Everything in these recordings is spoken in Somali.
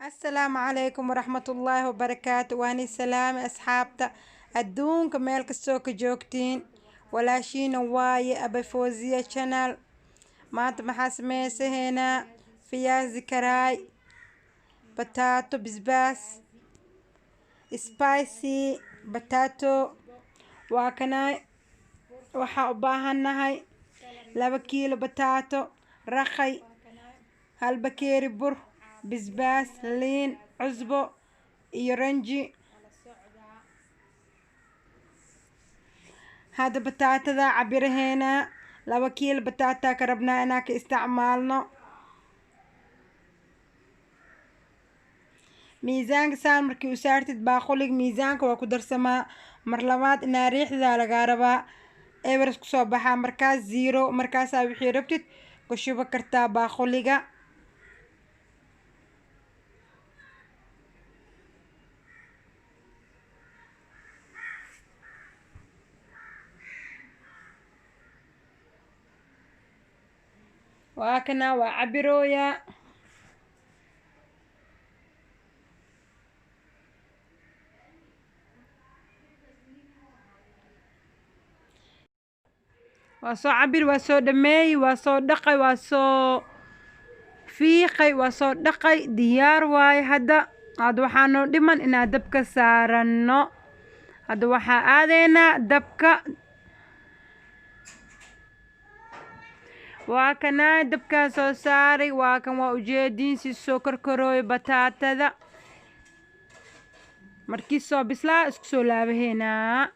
السلام عليكم ورحمة الله وبركاته. واني سلام أصحابتا الدونك ميل كستوك جوكتين ولا شي نواي أبي فوزية شانل ما تمحاس ميسي هنا فيها ذكراي بتاتو بزباس سبايسي بتاتو واكناي waxaa u baahannahay 2 kiilo bataato raqay 1 bakeeri bur bisbaas liin cusbo iyo ranji hada bataatada cabiraheena 2 kiilo bataata ka rabnaa inaan ka isticmaalno miisaanka saan markii u saartid baaqulig miisaanka waa ku darsamaa mar labaad inaa riixda laga rabaa eberes ku soo baxaa markaas 0 markaas wixii rabtid ku shuba kartaa baaquliga waakana waa cabirooya waa soo cabir waa soo dhameey waa soo dhaqay waa soo fiiqay waa soo dhaqay diyaar waaye hadda waxaa noo dhiman inaan dabka saarano hadda waxaa aadeynaa dabka waa kanaa dabkaa soo saaray waa kan waa ujeediin si soo korkorooyo bataatada markii soo bislaa isku soo laabaheynaa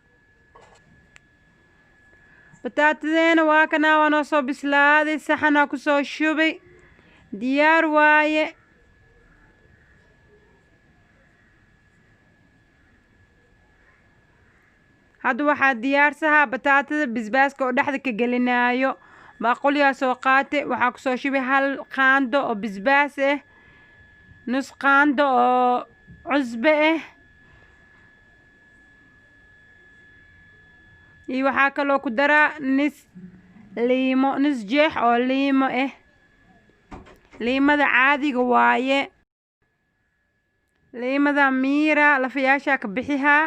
bataatadeena waa kanaa waa noo soo bislaaday saxanaa ku soo shubay diyaar waaye hadda waxaa diyaarsahaa bataatada bisbaaska oo dhexda ka gelinaayo baaqulyaa soo qaate waxaa ku soo shubay 1 qaando oo bisbaas ah nus qaando oo cusbe ah iyo waxaa kaloo ku daraa nis jeex oo liimo ah liimada caadiga waaye liimada miira lafayaashaa ka bixihaa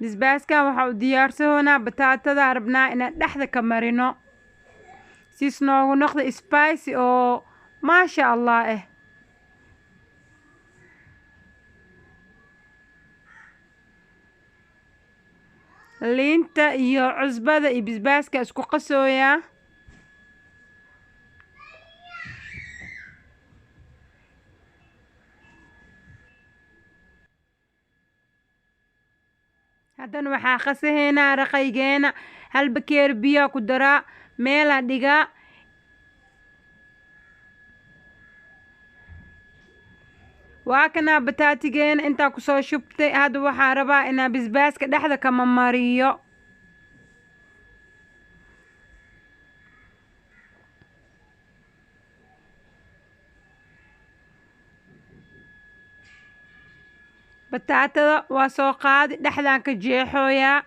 bisbaaskan waxaa u diyaarsahoonaa bataatada rabnaa inaan dhexda ka marino siis noogu noqda spicy oo maasha allah ah liinta iyo cusbada iyo bisbaaska isku qasooyaa haddana waxaa qasaheynaa raqaygeena 1 bakeeri biyaa ku daraa meelaa dhigaa waa kanaa bataatigeena intaa ku soo shubtay hadda waxaa rabaa inaa bisbaaska dhexda kama mariyo bataatada waa soo qaadi dhexdaan ka jeexooyaa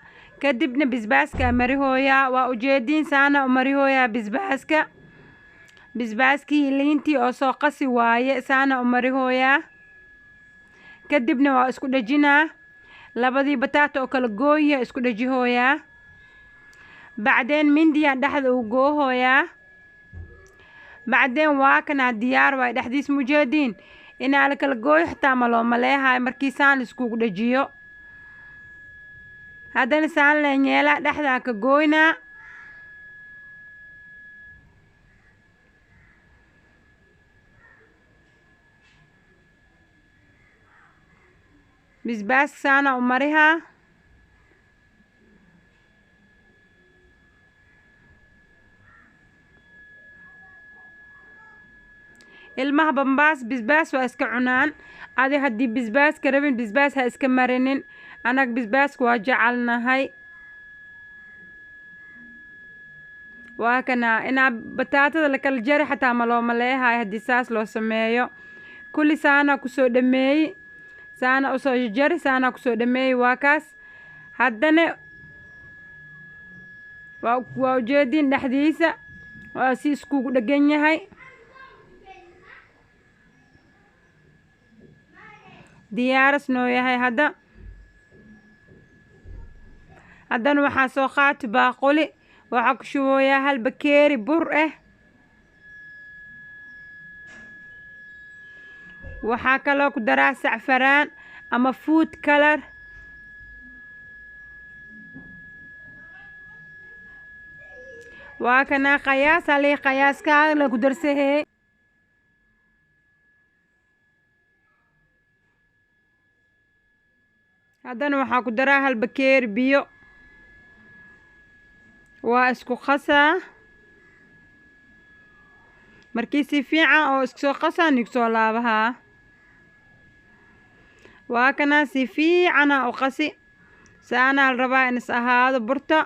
kadibna bisbaaska marihooyaa waa ujeediin saana u marihooyaa bisbaaskii liintii oo soo qasi waaye saana u marihooyaa kadibna waa isku dhajinaa labadii bataata oo kala gooya isku dhajihooyaa bacdeen mindiyaan dhexda u goohooyaa bacdeen waa kanaa diyaar waaye dhexdiis mujeediin inaa la kala gooyo xitaa ma loo maleehayo markii saan iskugu dhajiyo haddana saan leenyeelaa dhexdaa ka gooynaa bisbaaska saana u marihaa ilmaha bambaas bisbaas waa iska cunaan adi haddii bisbaaska rabin bisbaas ha iska marinin anag bisbaaska waa jecelnahay waa kanaa inaa bataatada la kala jari xataa ma loo maleehayo haddii saas loo sameeyo kulli saana kusoo dhameeyey saana usoo jari saana kusoo dhameeyey waa kaas haddana waa ujeediin dhexdiisa waa si iskugu dhagan yahay. diyaaras noo yahay haddana waxaa soo qaati baaquli, waxaa ku shubooyaa hal bakeeri bur ah. waxaa kaloo ku daraa sacfaraan ama food color. waa kana qiyaas ali qiyaaska la ku darsahee. haddana waxaa ku daraa hal bakeeri biyo. waa isku qasaa. markii si fiican oo isku soo qasaa nigu soo laabahaa. waa kana si fiican u qasi. saana la rabaa in is ahaado burta.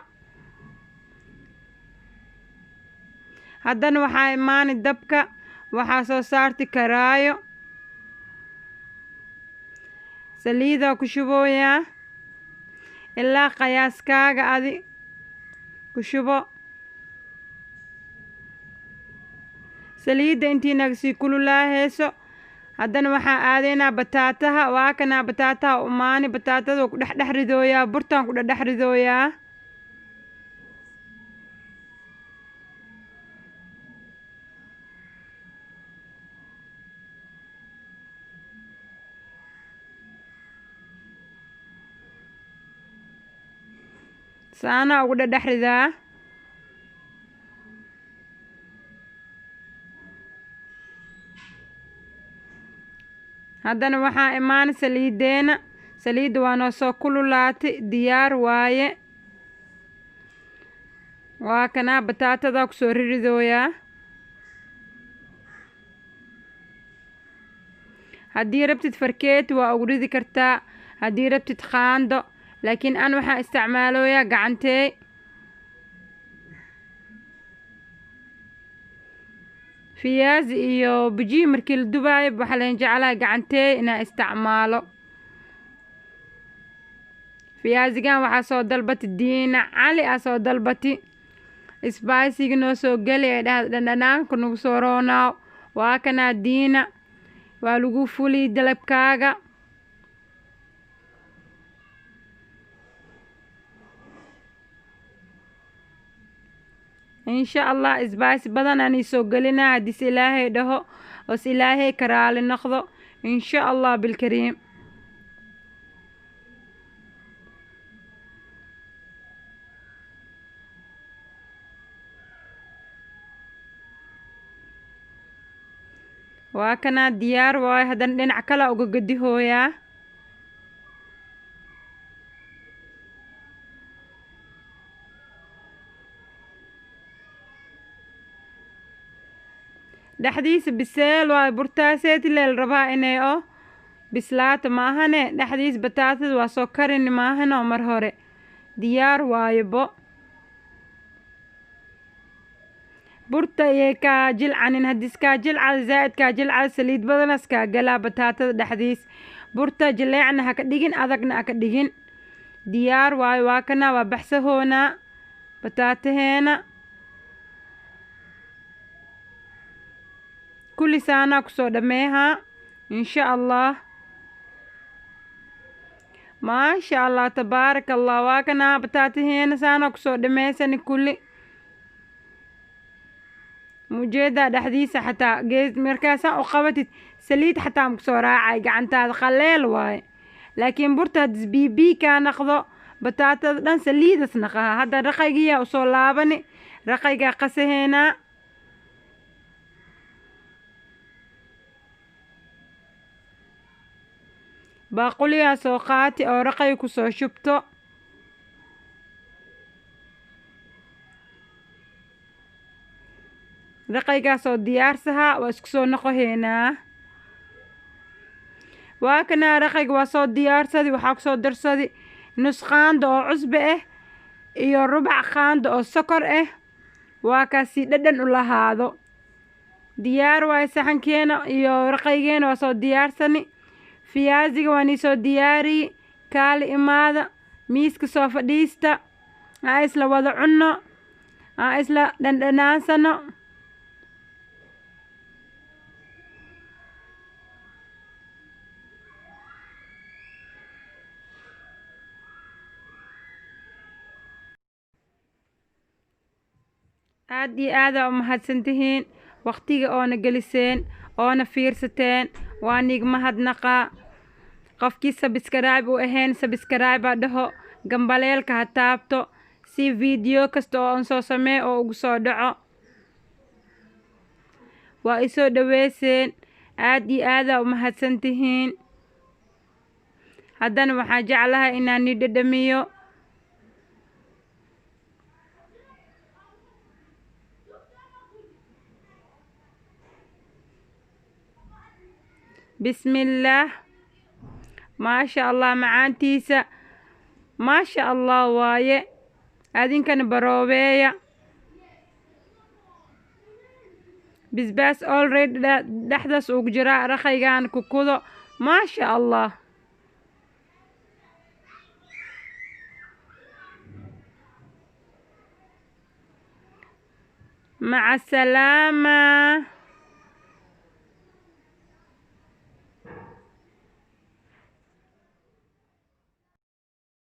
haddana waxaa imaani dabka, waxaa soo saarti karaayo. saliida ku shubooyaa ilaa qiyaaskaaga adi ku shubo. saliida intii naga sii kululaahayso, haddana waxaa aadeynaa bataataha. waa kana bataataha umaani, bataatada ku dhex ridooyaa, burtaan ku dhex ridooyaa. saana ugu dhex ridaa. haddana waxaa imaani saliideena. saliidda waa noo soo kululaatay, diyaar waaye. waa kana bataatada ku soo ridooyaa. haddii rabtid farkeeti waa ugu ridi kartaa, haddii rabtid qaando, laakiin an waxaa isticmaalooyaa gacantey. fiyaazi iyo bujiyi markii la dubaayo waxaa leen jeclahay gacantey inaa isticmaalo. fiyaazigan waxaa soo dalbati diina cali aa soo dalbati. isbaaysiga noo soo geli ee dhanaanka nagu soo roonaaw. waa kanaa diina, waa lagu fuli dalabkaaga. insha allah isbaaysi badan aan soo gelinaa haddii si ilaahay dhaho oo si ilaahay ka raali noqdo insha allah bilkariim. waa kana diyaar waaye. haddana dhinac kale uga gadihooyaa. dhexdiisa biseel waaye. burtaaseeti leel rabaa inay oo bislaata maahane. dhexdiisa bataatada waa soo karini maahane oo mar hore diyaar waayebo. burta iyay kaa jilcanin. haddii iskaa jilcada zaa'idkaa jilcada saliid badana iskaa galaa bataatada dhexdiis. burta jileecna ha ka dhigin, adagna ha ka dhigin. diyaar waaye. waa kana waa baxsahoonaa bataataheena. kulli saanaa kusoo dhameehaa insha allah. maasha allah tabaaraka allah. waa kana bataataheena saanaa kusoo dhameysani kulli. mujeedaa dhexdiisa xataa gees markaasaa u qabatid saliid xataa ma kusoo raacay gacantaada. qaleel waaye. laakiin burta haddis biibii kaa naqdo bataatada dhan saliidas naqaha. hadda raqaygiyaa usoo laabani. raqaygaa qasaheenaa. baaquliyaa soo qaati oo raqay ku soo shubto. raqaygaasoo diyaarsahaa waa isku soo noqoheynaa. waa kana raqayga waa soo diyaarsadi. waxaa kusoo darsadi nus qaando oo cusbe ah iyo rubac qaando oo sokor ah. waa kaasi dhadhan u lahaado. diyaar waaye saxankeena iyo raqaygeena waa soo diyaarsani. fiyaaziga waa nii soo diyaariyi. kaali imaada miiska soo fadhiista. ha isla wada cunno. aan isla dhandhanaansano. aad iyo aad aa u mahadsantihiin waqtiga oona geliseen oona fiirsateen. waa niig mahadnaqaa. qofkii subscribe u ahayn subscribe ha dhaho, gambaleelka ha taabto si video kasta oo aan soo samee oo ugu soo dhaco. waa isoo dhaweyseen, aad iyo aad aa u mahadsantihiin. haddana waxaan jeclahay inaan ni dhadhamiyo. bismillaah. maasha allah macaantiisa maasha allah waaye. adinkana baroobeeya. bisbaas already dhexdaas ugu jiraa rakhaygaan kukudo. maasha allah. maca salaama.